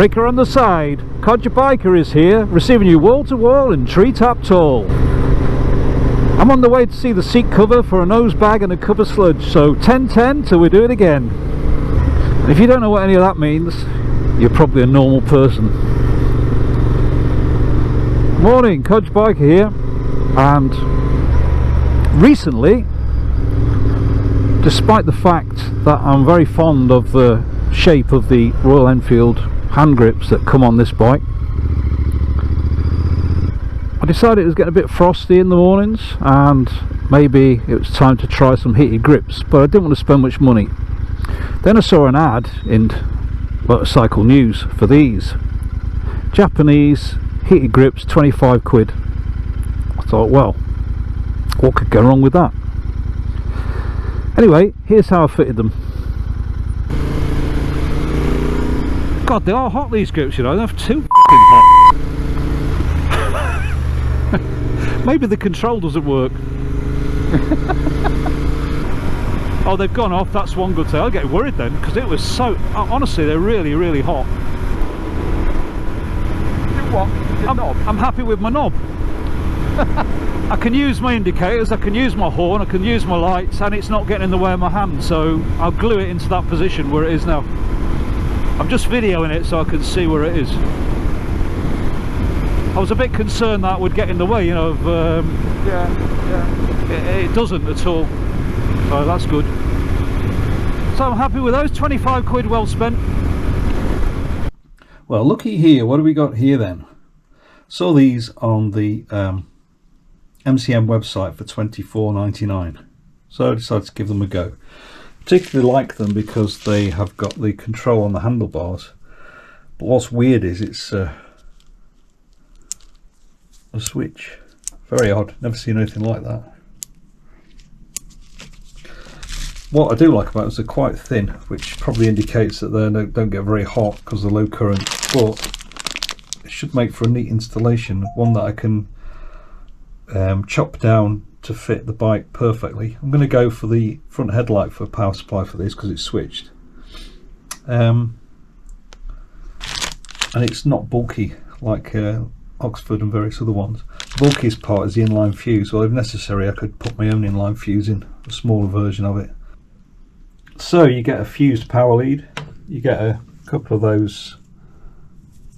Breaker on the side. Codger Biker is here, receiving you wall to wall and tree top tall. I'm on the way to see the seat cover for a nose bag and a cup of sludge, so 10-10 till we do it again. And if you don't know what any of that means, you're probably a normal person. Morning, Codger Biker here, and recently, despite the fact that I'm very fond of the shape of the Royal Enfield hand grips that come on this bike, I decided it was getting a bit frosty in the mornings and maybe it was time to try some heated grips, but I didn't want to spend much money. Then I saw an ad in Motorcycle News for these Japanese heated grips, 25 quid. I thought, well, what could go wrong with that? Anyway, here's how I fitted them. God, they are hot, these grips, you know, they're too f***ing hot. Maybe the control doesn't work. Oh, they've gone off, that's one good thing. I'll get worried then, because it was so, honestly, they're really, really hot. You what? Your knob? I'm happy with my knob. I can use my indicators, I can use my horn, I can use my lights, and it's not getting in the way of my hand, so I'll glue it into that position where it is now. I'm just videoing it so I can see where it is. I was a bit concerned that would get in the way, you know, of, it doesn't at all, so that's good. So I'm happy with those, 25 quid well spent. Well, looky here, what have we got here then? Saw these on the MCM website for $24.99, so I decided to give them a go. Particularly like them because they have got the control on the handlebars, but what's weird is it's a switch. Very odd, never seen anything like that. What I do like about them is they're quite thin, which probably indicates that they don't get very hot because of the low current, but it should make for a neat installation, one that I can chop down to fit the bike perfectly. I'm going to go for the front headlight for power supply for this because it's switched, and it's not bulky like Oxford and various other ones. The bulkiest part is the inline fuse, so if necessary I could put my own inline fuse in, a smaller version of it. So you get a fused power lead, you get a couple of those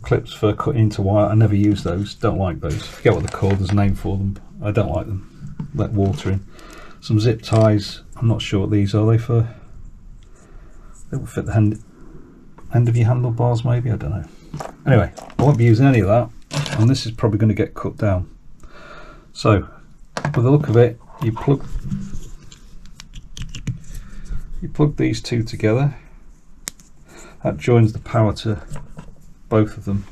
clips for cutting into wire. I never use those, don't like those, I forget what they're called, there's a name for them, I don't like them. Let water in. Some zip ties, I'm not sure what these are. They will fit the end of your handlebars maybe, I don't know. Anyway, I won't be using any of that, and this is probably going to get cut down. So with the look of it, you plug these two together, that joins the power to both of them,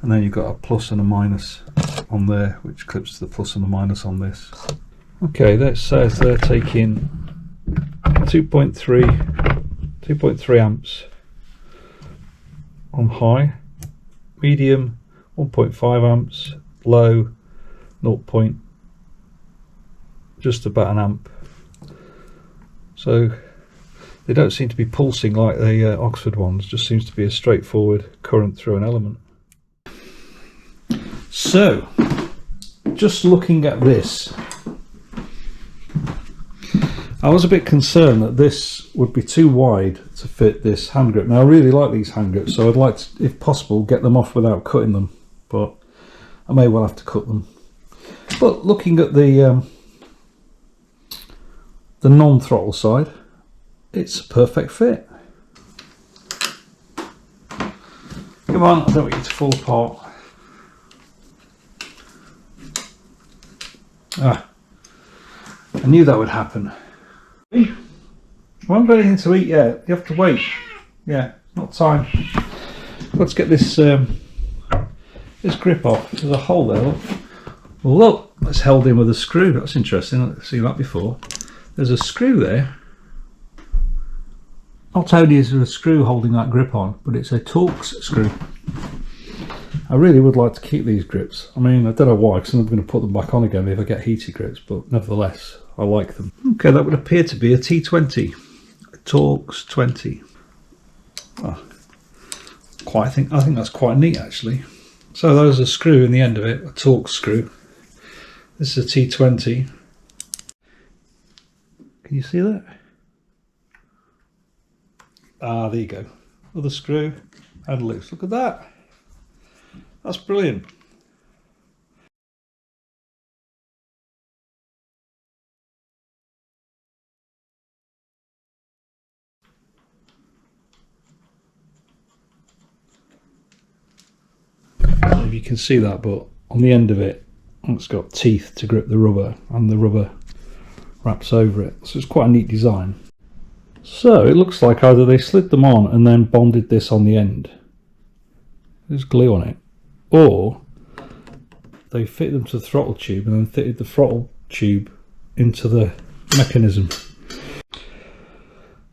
and then you've got a plus and a minus on there, which clips to the plus and the minus on this. Okay, that says they're taking 2.3 amps on high, medium 1.5 amps, low 0. Just about an amp. So they don't seem to be pulsing like the Oxford ones, just seems to be a straightforward current through an element. So just looking at this, I was a bit concerned that this would be too wide to fit this hand grip. Now I really like these hand grips, so I'd like to, if possible, get them off without cutting them, but I may well have to cut them. But looking at the non-throttle side, it's a perfect fit. Come on, I don't want you to fall apart. Ah, I knew that would happen. I haven't got anything to eat yet. You have to wait. Yeah, not time. Let's get this this grip off. There's a hole there. Look. Well, look, that's held in with a screw. That's interesting. I've seen that before. There's a screw there. Not only is there a screw holding that grip on, but it's a Torx screw. I really would like to keep these grips. I mean, I don't know why, because I'm going to put them back on again if I get heated grips, but nevertheless, I like them. Okay, that would appear to be a T20, a Torx 20. Oh, I think that's quite neat actually. So there's a screw in the end of it, a Torx screw. This is a T20. Can you see that? Ah, there you go. Other screw and loose. Look at that. That's brilliant. I don't know if you can see that, but on the end of it, it's got teeth to grip the rubber, and the rubber wraps over it. So it's quite a neat design. So it looks like either they slid them on and then bonded this on the end. There's glue on it. Or they fitted them to the throttle tube and then fitted the throttle tube into the mechanism.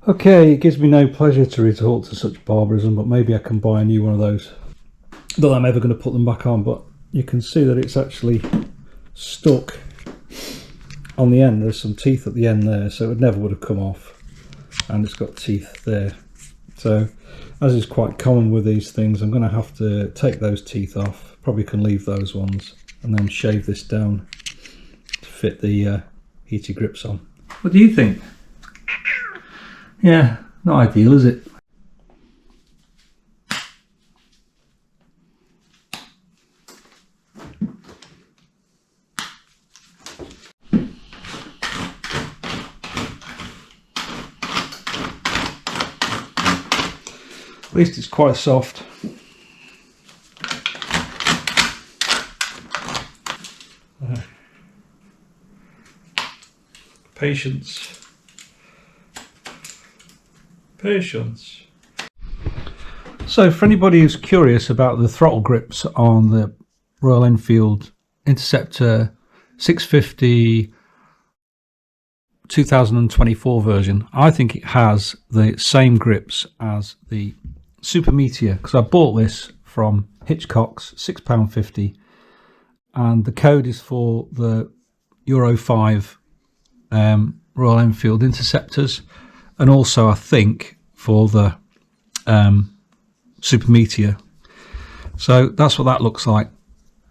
Okay, it gives me no pleasure to resort to such barbarism, but maybe I can buy a new one of those. Not that I'm ever going to put them back on, but you can see that it's actually stuck on the end. There's some teeth at the end there, so it never would have come off, and it's got teeth there. So as is quite common with these things, I'm going to have to take those teeth off. Probably can leave those ones and then shave this down to fit the heated grips on. What do you think? Yeah, not ideal, is it? At least it's quite soft. Patience. Patience. So for anybody who's curious about the throttle grips on the Royal Enfield Interceptor 650 2024 version, I think it has the same grips as the Super Meteor, because I bought this from Hitchcock's, £6.50, and the code is for the Euro 5 Royal Enfield Interceptors, and also I think for the Super Meteor. So that's what that looks like.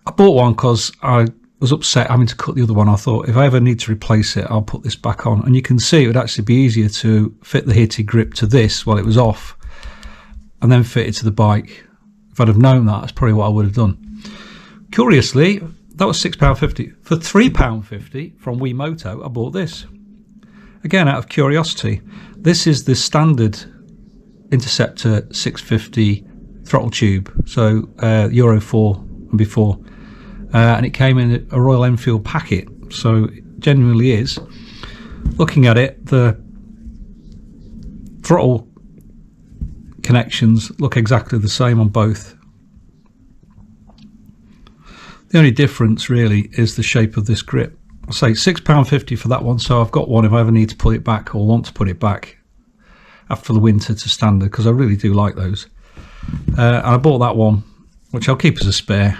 I bought one because I was upset having to cut the other one. I thought if I ever need to replace it, I'll put this back on, and you can see it would actually be easier to fit the heated grip to this while it was off and then fit it to the bike. If I'd have known that, that's probably what I would have done. Curiously, that was £6.50. For £3.50 from Wiimoto, I bought this. Again, out of curiosity. This is the standard Interceptor 650 throttle tube, so Euro 4 and before. And it came in a Royal Enfield packet, so it genuinely is. Looking at it, the throttle connections look exactly the same on both. The only difference really is the shape of this grip. I'll say £6.50 for that one, so I've got one if I ever need to put it back or want to put it back after the winter to standard, because I really do like those. And I bought that one, which I'll keep as a spare.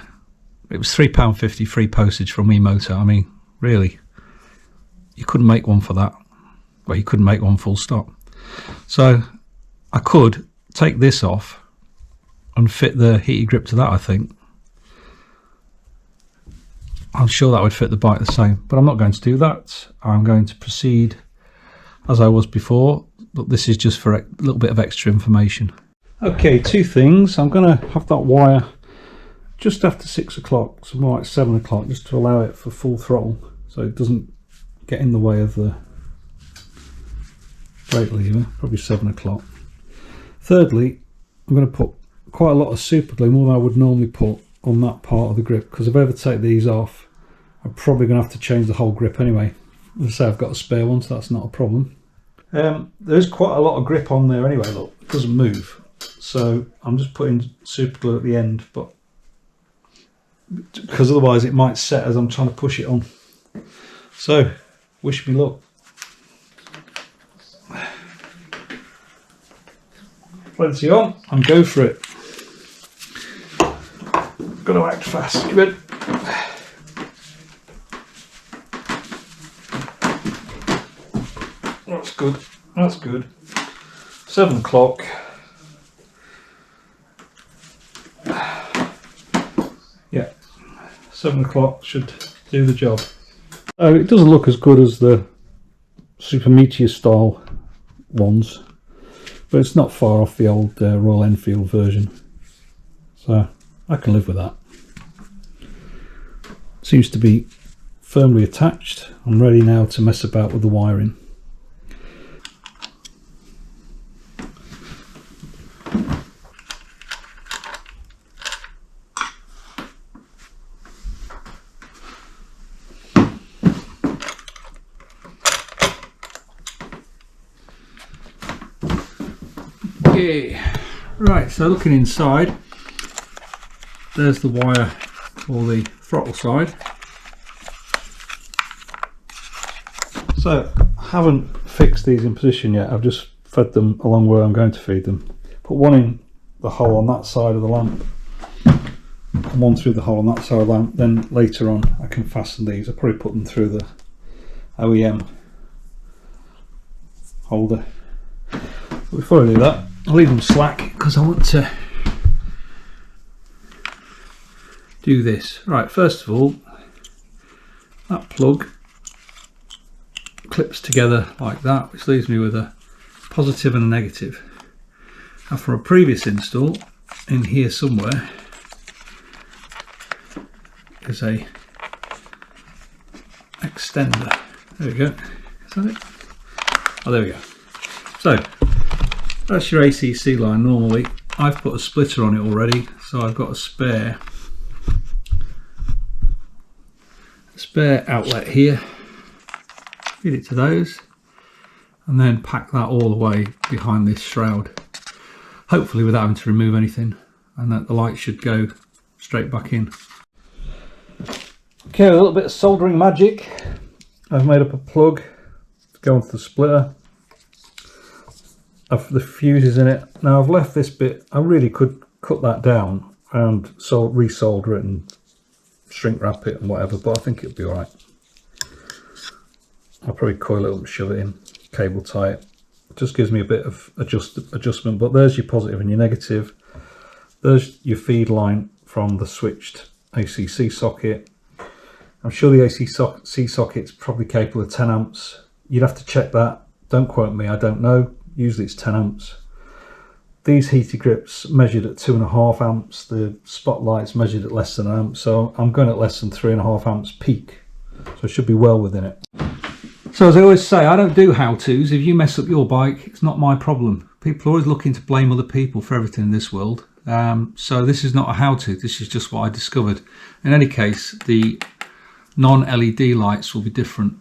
It was £3.50 free postage from Wiimoto. I mean, really, you couldn't make one for that. Well, you couldn't make one full stop. So I could take this off and fit the heated grip to that, I think. I'm sure that would fit the bike the same, but I'm not going to do that. I'm going to proceed as I was before, but this is just for a little bit of extra information. Okay, two things. I'm going to have that wire just after 6 o'clock, so more like 7 o'clock, just to allow it for full throttle so it doesn't get in the way of the brake lever. Probably 7 o'clock. Thirdly, I'm going to put quite a lot of super glue, more than I would normally put on that part of the grip, because if I ever take these off, I'm probably going to have to change the whole grip anyway. As I say, I've got a spare one, so that's not a problem. There's quite a lot of grip on there anyway, look, it doesn't move. So I'm just putting super glue at the end, but because otherwise it might set as I'm trying to push it on. So wish me luck. Plenty on and go for it. Got to act fast. Give it. That's good. That's good. 7 o'clock. 7 o'clock should do the job. Oh, it doesn't look as good as the Super Meteor style ones, but it's not far off the old Royal Enfield version, so I can live with that. Seems to be firmly attached. I'm ready now to mess about with the wiring. Okay, right, so looking inside, there's the wire for the throttle side. So I haven't fixed these in position yet, I've just fed them along where I'm going to feed them. Put one in the hole on that side of the lamp and one through the hole on that side of the lamp, then later on I can fasten these. I'll probably put them through the OEM holder. But before I do that, I'll leave them slack because I want to do this. Right, first of all, that plug clips together like that, which leaves me with a positive and a negative. Now from a previous install, in here somewhere is a extender. There we go. Is that it? Oh, there we go. So that's your ACC line. Normally I've put a splitter on it already, so I've got a spare outlet here. Feed it to those and then pack that all the way behind this shroud, hopefully without having to remove anything, and that the light should go straight back in. Okay, a little bit of soldering magic. I've made up a plug to go onto the splitter. I've the fuses in it. Now I've left this bit, I really could cut that down and resolder it and shrink wrap it and whatever, but I think it'll be alright. I'll probably coil it up and shove it in, cable tie it. It just gives me a bit of adjustment, but there's your positive and your negative. There's your feed line from the switched ACC socket. I'm sure the ACC socket's probably capable of 10 amps. You'd have to check that. Don't quote me, I don't know. Usually it's 10 amps. These heater grips measured at 2.5 amps. The spotlight's measured at less than an amp, so I'm going at less than 3.5 amps peak. So I should be well within it. So as I always say, I don't do how-tos. If you mess up your bike, it's not my problem. People are always looking to blame other people for everything in this world. So this is not a how-to, this is just what I discovered. In any case, the non-LED lights will be different.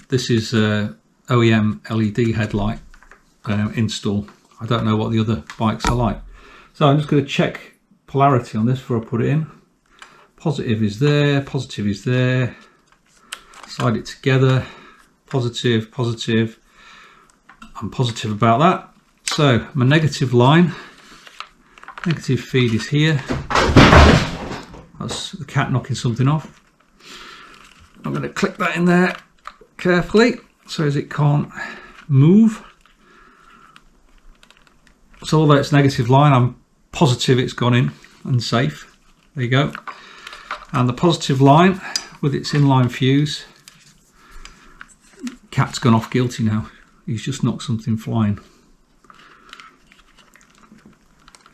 This is a OEM LED headlight install. I don't know what the other bikes are like. So I'm just going to check polarity on this before I put it in. Positive is there, positive is there. Slide it together. Positive, positive. I'm positive about that. So my negative line, negative feed is here. That's the cat knocking something off. I'm going to click that in there carefully so as it can't move. So although it's negative line, I'm positive it's gone in and safe. There you go. And the positive line with its inline fuse, cat's gone off guilty now. He's just knocked something flying.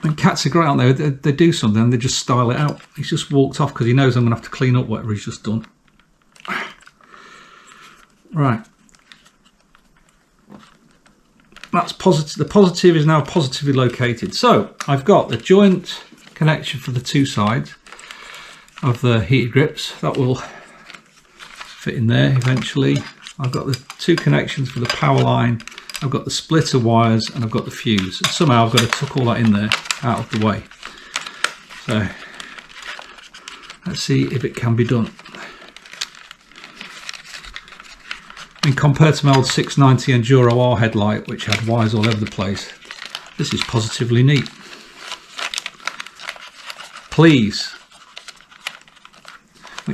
And cats are great, aren't they? They do something and they just style it out. He's just walked off because he knows I'm going to have to clean up whatever he's just done. Right. That's positive. The positive is now positively located. So I've got the joint connection for the two sides of the heated grips. That will fit in there eventually. I've got the two connections for the power line. I've got the splitter wires and I've got the fuse. And somehow I've got to tuck all that in there out of the way. So let's see if it can be done. I mean, compared to my old 690 Enduro R headlight, which had wires all over the place, this is positively neat. Please,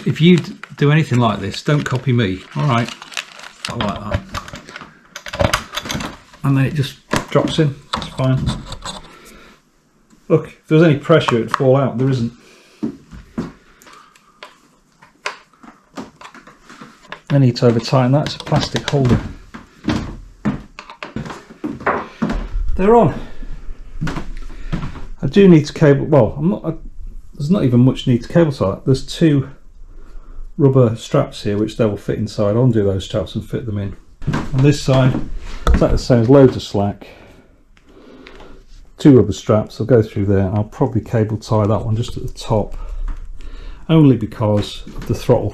if you do anything like this, don't copy me. All right, I like that. And then it just drops in. It's fine. Look, if there was any pressure, it'd fall out. There isn't. I need to over tighten that. It's a plastic holder. They're on. I do need to cable. Well, there's not even much need to cable tie that. There's 2 rubber straps here which they will fit inside. I'll undo those straps and fit them in. On this side, exactly the same as loads of slack. 2 rubber straps. I'll go through there. I'll probably cable tie that one just at the top, only because of the throttle.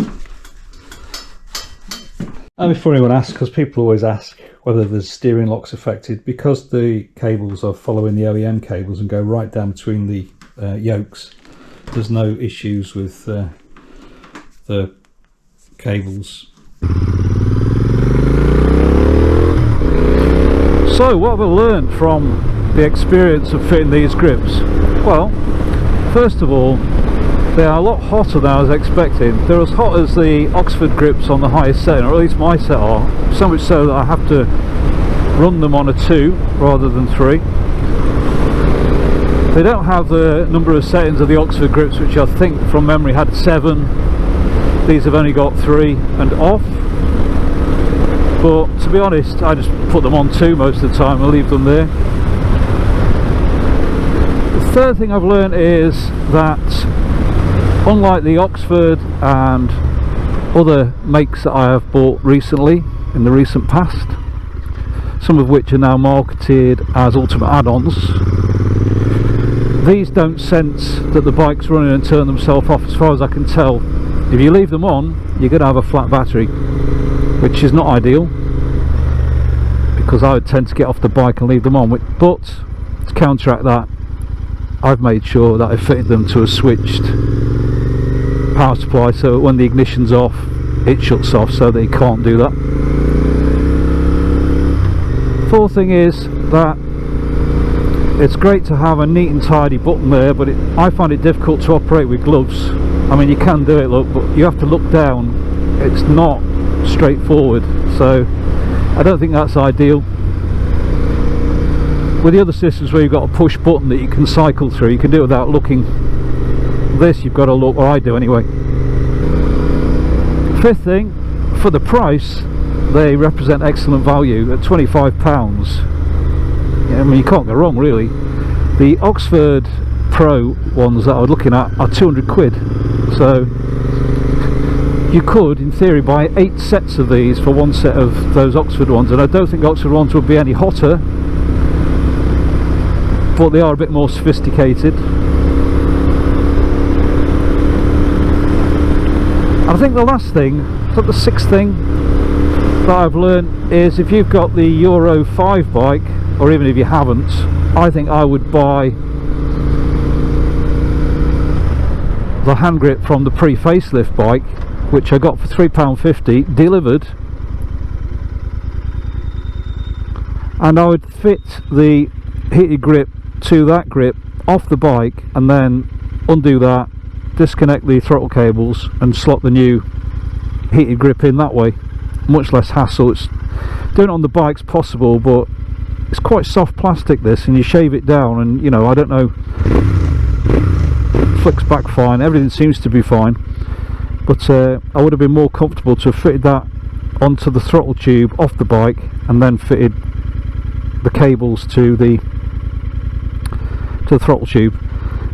And before anyone asks, because people always ask whether the steering lock's affected, because the cables are following the OEM cables and go right down between the yokes, there's no issues with the cables. So what have I learned from the experience of fitting these grips? Well, first of all, they are a lot hotter than I was expecting. They're as hot as the Oxford grips on the highest setting, or at least my set are, so much so that I have to run them on a 2 rather than 3. They don't have the number of settings of the Oxford grips, which I think from memory had 7. These have only got 3 and off. But to be honest, I just put them on 2 most of the time and leave them there. The third thing I've learned is that unlike the Oxford and other makes that I have bought recently, in the recent past, some of which are now marketed as ultimate add-ons, these don't sense that the bike's running and turn themselves off. As far as I can tell, if you leave them on, you're going to have a flat battery, which is not ideal, because I would tend to get off the bike and leave them on. But to counteract that, I've made sure that I fitted them to a switched power supply, so when the ignition's off it shuts off, so they can't do that. Fourth thing is that it's great to have a neat and tidy button there, but I find it difficult to operate with gloves. I mean, you can do it, look, but you have to look down. It's not straightforward, so I don't think that's ideal. With the other systems where you've got a push button that you can cycle through, you can do it without looking. This you've got to look, or I do anyway. Fifth thing, for the price, they represent excellent value at £25. Yeah, I mean, you can't go wrong really. The Oxford Pro ones that I was looking at are 200 quid, so you could in theory buy 8 sets of these for 1 set of those Oxford ones, and I don't think Oxford ones would be any hotter, but they are a bit more sophisticated. I think the last thing, the 6th thing that I've learned is, if you've got the Euro 5 bike, or even if you haven't, I think I would buy the hand grip from the pre-facelift bike, which I got for £3.50 delivered, and I would fit the heated grip to that grip off the bike, and then undo that, disconnect the throttle cables and slot the new heated grip in that way. Much less hassle. It's doing it on the bike's possible, but it's quite soft plastic this, and you shave it down and, you know, I don't know, flicks back fine, everything seems to be fine, but I would have been more comfortable to have fitted that onto the throttle tube off the bike and then fitted the cables to the throttle tube,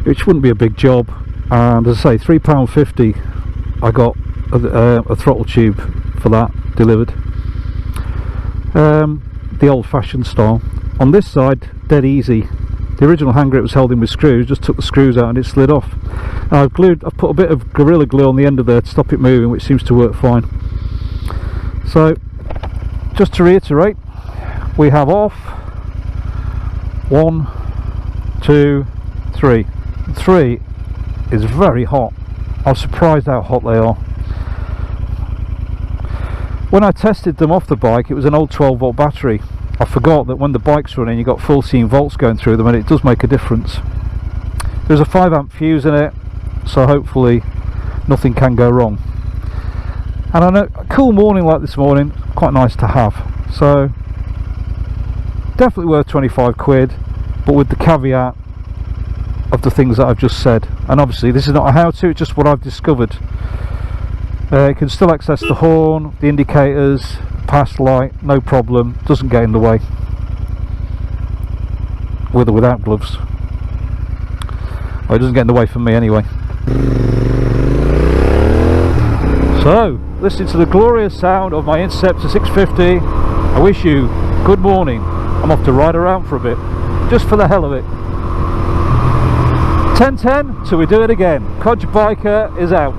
which wouldn't be a big job. And as I say, £3.50 I got a throttle tube for that delivered, the old-fashioned style. On this side, dead easy. The original hand grip was held in with screws, just took the screws out and it slid off. I've put a bit of Gorilla Glue on the end of there to stop it moving, which seems to work fine. So just to reiterate, we have off 1, 2, 3. 3 is very hot. I was surprised how hot they are. When I tested them off the bike, it was an old 12-volt battery. I forgot that when the bike's running, you've got 14 volts going through them, and it does make a difference. There's a 5-amp fuse in it, so hopefully nothing can go wrong. And on a cool morning like this morning, quite nice to have. So definitely worth 25 quid, but with the caveat of the things that I've just said. And obviously this is not a how-to, it's just what I've discovered. It can still access the horn, the indicators, pass light, no problem, doesn't get in the way, with or without gloves. Well, it doesn't get in the way for me anyway. So, listening to the glorious sound of my Interceptor 650, I wish you good morning. I'm off to ride around for a bit, just for the hell of it. 10:10 till we do it again. Codge Biker is out.